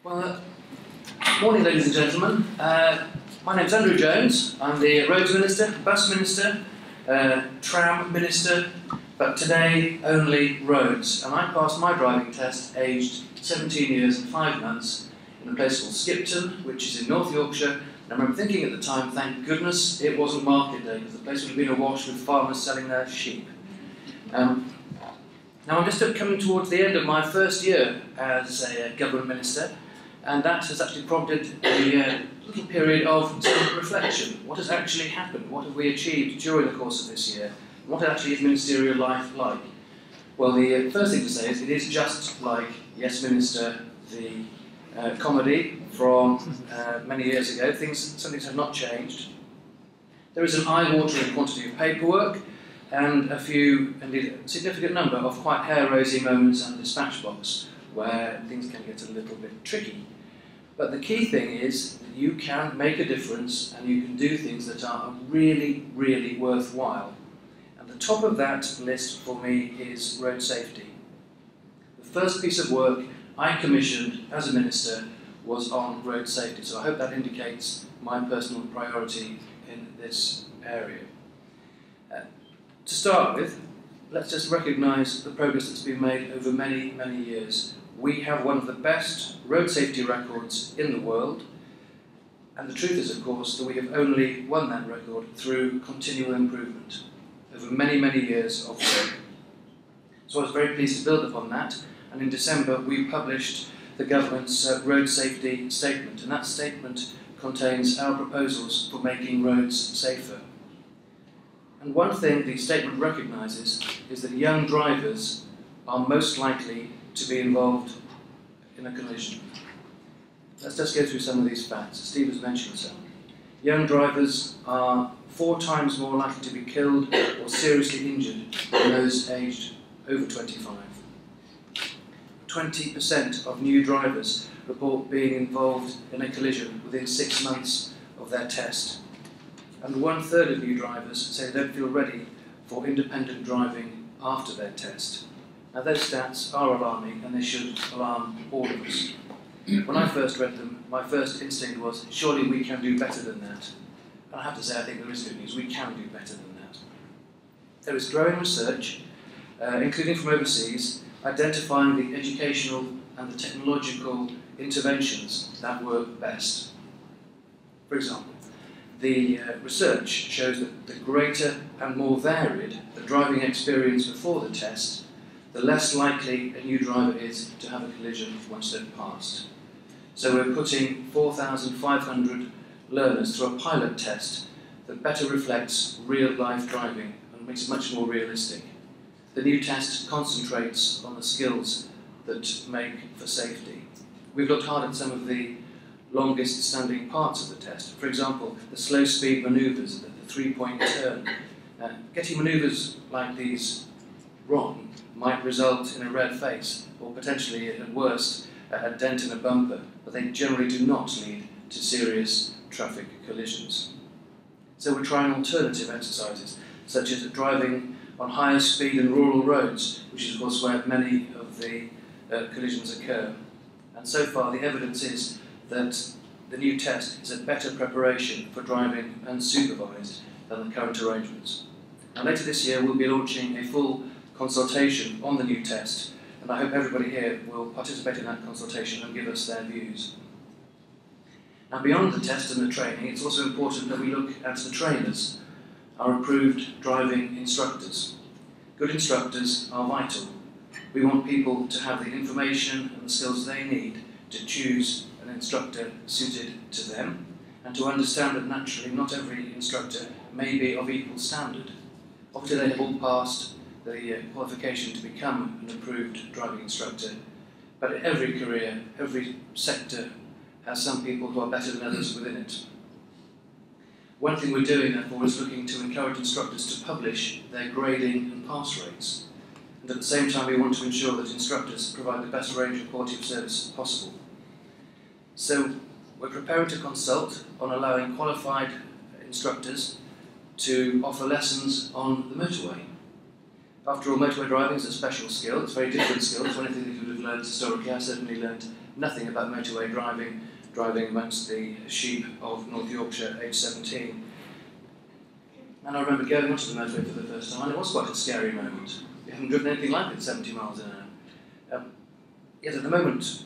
Well, morning, ladies and gentlemen. My name's Andrew Jones. I'm the Roads Minister, Bus Minister, Tram Minister, but today only roads. And I passed my driving test aged 17 years and 5 months in a place called Skipton, which is in North Yorkshire. And I remember thinking at the time, thank goodness it wasn't market day, because the place would have been awash with farmers selling their sheep. Now I'm just coming towards the end of my first year as a government minister, and that has actually prompted a little period of reflection. What has actually happened? What have we achieved during the course of this year? What actually is ministerial life like? Well, the first thing to say is it is just like Yes Minister, the comedy from many years ago. Some things have not changed. There is an eye-watering quantity of paperwork, and a few, indeed a significant number, of quite hair-raising moments on the dispatch box where things can get a little bit tricky. But the key thing is that you can make a difference and you can do things that are really, really worthwhile. And the top of that list for me is road safety. The first piece of work I commissioned as a minister was on road safety, so I hope that indicates my personal priority in this area. To start with, let's just recognise the progress that's been made over many, many years. We have one of the best road safety records in the world, and the truth is, of course, that we have only won that record through continual improvement over many, many years of work. So I was very pleased to build upon that, and in December we published the government's road safety statement, and that statement contains our proposals for making roads safer. And one thing the statement recognises is that young drivers are most likely to be involved in a collision. Let's just go through some of these facts. Steve has mentioned some. Young drivers are 4 times more likely to be killed or seriously injured than those aged over 25. 20% of new drivers report being involved in a collision within 6 months of their test. And 1/3 of new drivers say they don't feel ready for independent driving after their test. Now those stats are alarming, and they should alarm all of us. When I first read them, my first instinct was, surely we can do better than that. And I have to say, I think there is good news. We can do better than that. There is growing research, including from overseas, identifying the educational and the technological interventions that work best. For example, the research shows that the greater and more varied the driving experience before the test, the less likely a new driver is to have a collision once they've passed. So we're putting 4,500 learners through a pilot test that better reflects real-life driving and makes it much more realistic. The new test concentrates on the skills that make for safety. We've looked hard at some of the longest standing parts of the test. For example, the slow speed manoeuvres, the 3-point turn. Getting manoeuvres like these wrong might result in a red face, or potentially, at worst, a dent in a bumper, but they generally do not lead to serious traffic collisions. So we're trying alternative exercises, such as driving on higher speed and rural roads, which is of course where many of the collisions occur. And so far the evidence is that the new test is a better preparation for driving unsupervised than the current arrangements. And later this year we'll be launching a full consultation on the new test, and I hope everybody here will participate in that consultation and give us their views. Now beyond the test and the training, it's also important that we look at the trainers, our approved driving instructors. Good instructors are vital. We want people to have the information and the skills they need to choose an instructor suited to them, and to understand that naturally not every instructor may be of equal standard. Obviously they have all passed the qualification to become an approved driving instructor, but every career, every sector has some people who are better than others within it. One thing we're doing therefore is looking to encourage instructors to publish their grading and pass rates, and at the same time we want to ensure that instructors provide the best range of quality of service possible. So we're preparing to consult on allowing qualified instructors to offer lessons on the motorway. After all, motorway driving is a special skill. It's a very different skill to anything that you would have learned historically. I certainly learned nothing about motorway driving amongst the sheep of North Yorkshire, age 17. And I remember going onto the motorway for the first time, and it was quite a scary moment. We haven't driven anything like it 70 miles an hour. Yet at the moment,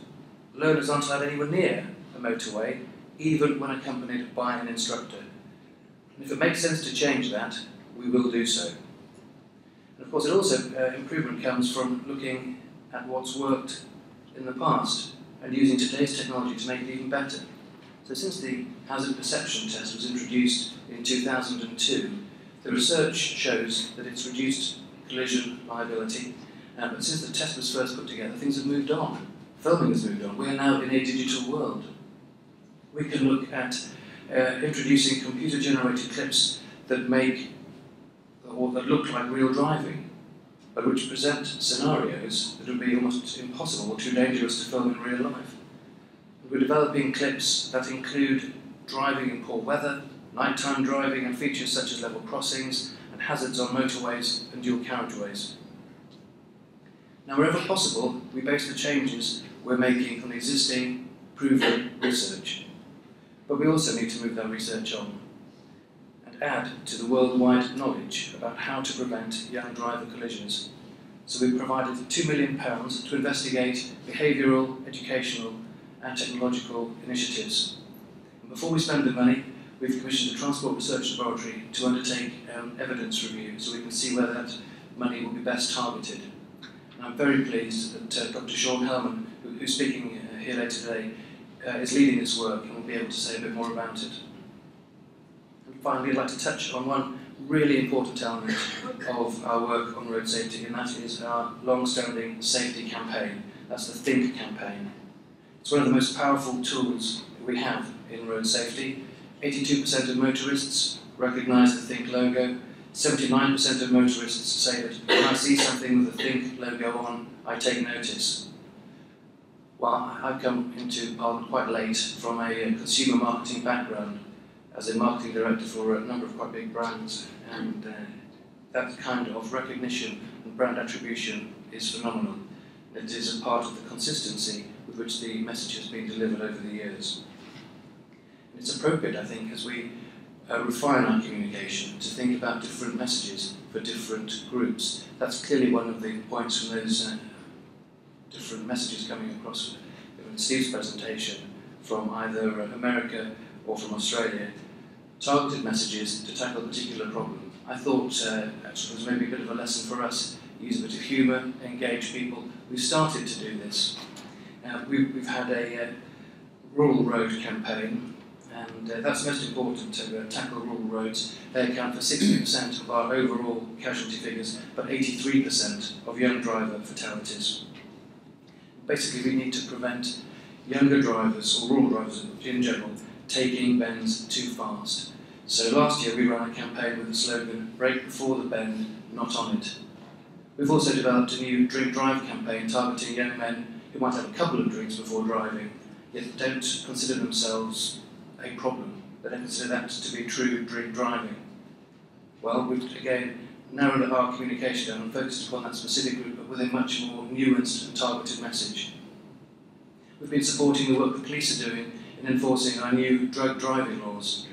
learners aren't allowed anywhere near a motorway, even when accompanied by an instructor. And if it makes sense to change that, we will do so. And of course, it also improvement comes from looking at what's worked in the past and using today's technology to make it even better. So since the hazard perception test was introduced in 2002, the research shows that it's reduced collision liability, but since the test was first put together, things have moved on. Filming has moved on. We are now in a digital world. We can look at introducing computer-generated clips that make or that look like real driving, but which present scenarios that would be almost impossible or too dangerous to film in real life. And we're developing clips that include driving in poor weather, nighttime driving, and features such as level crossings and hazards on motorways and dual carriageways. Now, wherever possible, we base the changes we're making on existing, proven research. But we also need to move that research on and add to the worldwide knowledge about how to prevent young driver collisions. So we've provided £2 million to investigate behavioural, educational and technological initiatives. And before we spend the money, we've commissioned the Transport Research Laboratory to undertake evidence review so we can see where that money will be best targeted. And I'm very pleased that Dr. Sean Hellman, who's speaking here later today, is leading this work and will be able to say a bit more about it. And finally, I'd like to touch on one really important element of our work on road safety, and that is our long-standing safety campaign. That's the THINK campaign. It's one of the most powerful tools we have in road safety. 82% of motorists recognise the THINK logo. 79% of motorists say that when I see something with the THINK logo on, I take notice. Well, I've come into Parliament quite late from a consumer marketing background as a marketing director for a number of quite big brands, and that kind of recognition and brand attribution is phenomenal. It is a part of the consistency with which the message has been delivered over the years. And it's appropriate, I think, as we refine our communication to think about different messages for different groups. That's clearly one of the points from those different messages coming across in Steve's presentation from either America or from Australia. Targeted messages to tackle a particular problem. I thought actually it was maybe a bit of a lesson for us, use a bit of humour, engage people. We've started to do this. We've had a rural road campaign, and that's most important to tackle rural roads. They account for 60% of our overall casualty figures, but 83% of young driver fatalities. Basically, we need to prevent younger drivers, or rural drivers in general, taking bends too fast. So last year we ran a campaign with the slogan, "Brake before the bend, not on it." We've also developed a new drink drive campaign targeting young men who might have a couple of drinks before driving, yet don't consider themselves a problem. They don't consider that to be true drink driving. Well, we've again narrowed our communication down and focused upon that specific group, but with a much more nuanced and targeted message. We've been supporting the work the police are doing in enforcing our new drug driving laws.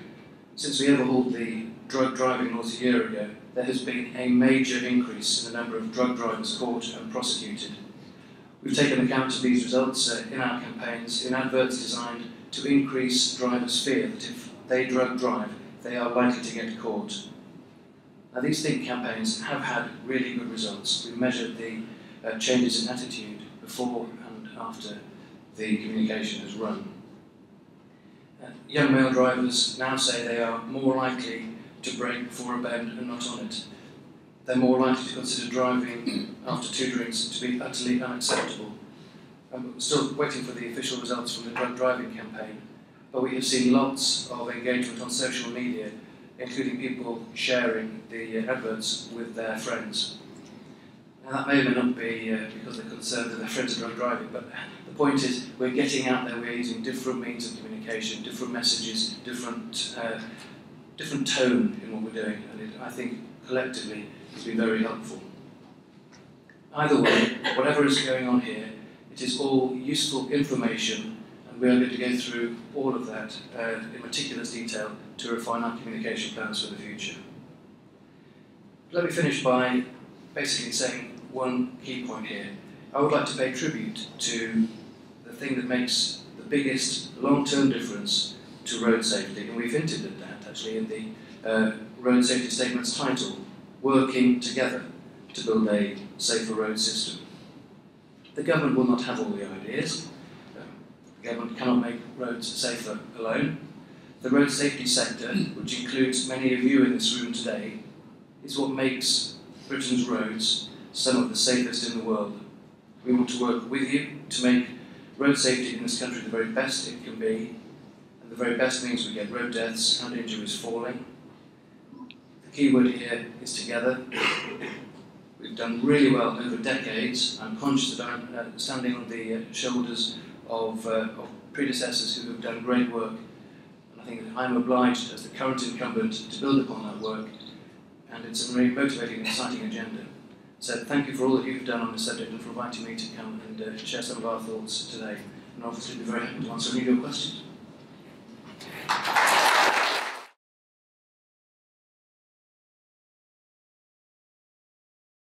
Since we overhauled the drug driving laws a year ago, there has been a major increase in the number of drug drivers caught and prosecuted. We've taken account of these results in our campaigns, in adverts designed to increase drivers' fear that if they drug drive, they are likely to get caught. Now, these THINK campaigns have had really good results. We've measured the changes in attitude before and after the communication has run. Young male drivers now say they are more likely to brake before a bend and not on it. They're more likely to consider driving after 2 drinks to be utterly unacceptable. We're still waiting for the official results from the drug driving campaign, but we have seen lots of engagement on social media, including people sharing the adverts with their friends. Now, that may or may not be because they're concerned that their friends are drug driving, but the point is we're getting out there, we're using different means of communication, different messages, different tone in what we're doing, and I think collectively it's been very helpful. Either way, whatever is going on here, it is all useful information, and we are going to go through all of that in meticulous detail to refine our communication plans for the future. Let me finish by basically saying one key point here. I would like to pay tribute to the thing that makes the biggest long-term difference to road safety, and we've hinted at that actually in the Road Safety Statement's title, Working Together to Build a Safer Road System. The government will not have all the ideas. The government cannot make roads safer alone. The road safety sector, which includes many of you in this room today, is what makes Britain's roads some of the safest in the world. We want to work with you to make road safety in this country the very best it can be, and the very best means we get road deaths and injuries falling. The key word here is together. We've done really well over decades. I'm conscious that I'm standing on the shoulders of predecessors who have done great work, and I think that I'm obliged as the current incumbent to build upon that work, and it's a very motivating and exciting agenda. So thank you for all that you've done on this subject and for inviting me to come and share some of our thoughts today, and obviously be very happy to answer any of your questions.